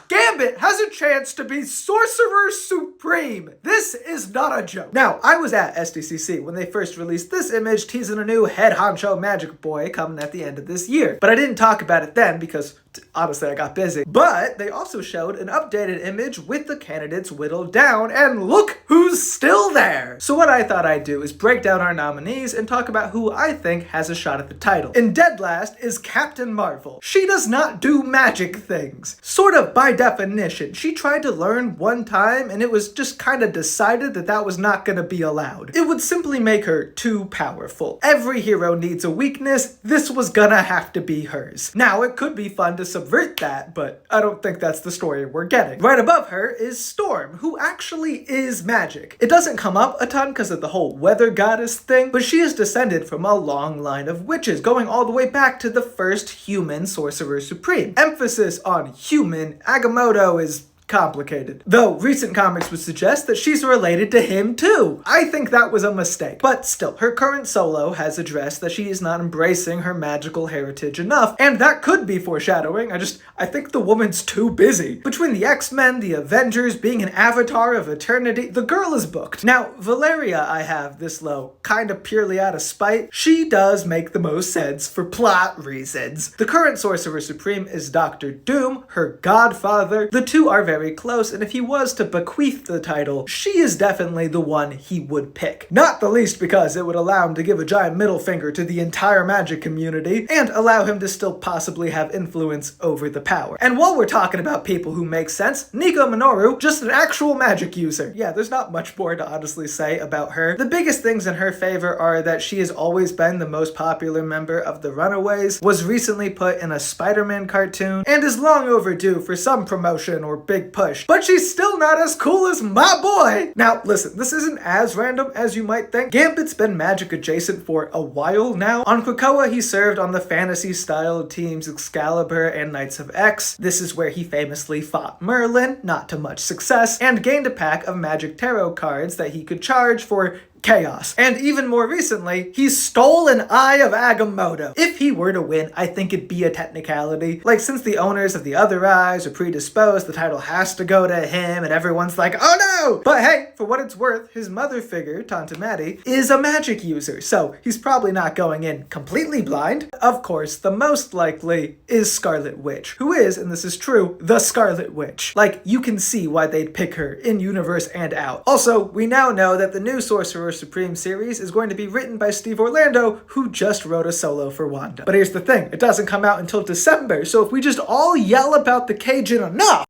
Gambit has a chance to be Sorcerer Supreme. This is not a joke. Now, I was at SDCC when they first released this image teasing a new head honcho magic boy coming at the end of this year. But I didn't talk about it then because honestly I got busy. But they also showed an updated image with the candidates whittled down, and look who's still there. So what I thought I'd do is break down our nominees and talk about who I think has a shot at the title. In dead last is Captain Marvel. She does not do magic things. Sort of by definition. She tried to learn one time and it was just kind of decided that that was not going to be allowed. It would simply make her too powerful. Every hero needs a weakness. This was gonna have to be hers. Now, it could be fun to subvert that, but I don't think that's the story we're getting. Right above her is Storm, who actually is magic. It doesn't come up a ton because of the whole weather goddess thing, but she is descended from a long line of witches, going all the way back to the first human Sorcerer Supreme. Emphasis on human. Agamotto is complicated. Though recent comics would suggest that she's related to him too. I think that was a mistake. But still, her current solo has addressed that she is not embracing her magical heritage enough, and that could be foreshadowing. I think the woman's too busy. Between the X-Men, the Avengers, being an avatar of eternity, the girl is booked. Now, Valeria I have this low, kind of purely out of spite. She does make the most sense for plot reasons. The current Sorcerer Supreme is Dr. Doom, her godfather. The two are very close, and if he was to bequeath the title, she is definitely the one he would pick. Not the least because it would allow him to give a giant middle finger to the entire magic community, and allow him to still possibly have influence over the power. And while we're talking about people who make sense, Nico Minoru, just an actual magic user. Yeah, there's not much more to honestly say about her. The biggest things in her favor are that she has always been the most popular member of the Runaways, was recently put in a Spider-Man cartoon, and is long overdue for some promotion or big push, but she's still not as cool as my boy. Now, listen, this isn't as random as you might think. Gambit's been magic adjacent for a while now. On Krakoa, he served on the fantasy-style teams Excalibur and Knights of X. This is where he famously fought Merlin, not to much success, and gained a pack of magic tarot cards that he could charge for chaos. And even more recently, he stole an eye of Agamotto. If he were to win, I think it'd be a technicality. Like, since the owners of the other eyes are predisposed, the title has to go to him, and everyone's like, oh no! But hey, for what it's worth, his mother figure, Tanta Maddie, is a magic user, so he's probably not going in completely blind. Of course, the most likely is Scarlet Witch, who is, and this is true, the Scarlet Witch. Like, you can see why they'd pick her in universe and out. Also, we now know that the new Sorcerer Supreme series is going to be written by Steve Orlando, who just wrote a solo for Wanda. But here's the thing, it doesn't come out until December, so if we just all yell about the Cajun enough,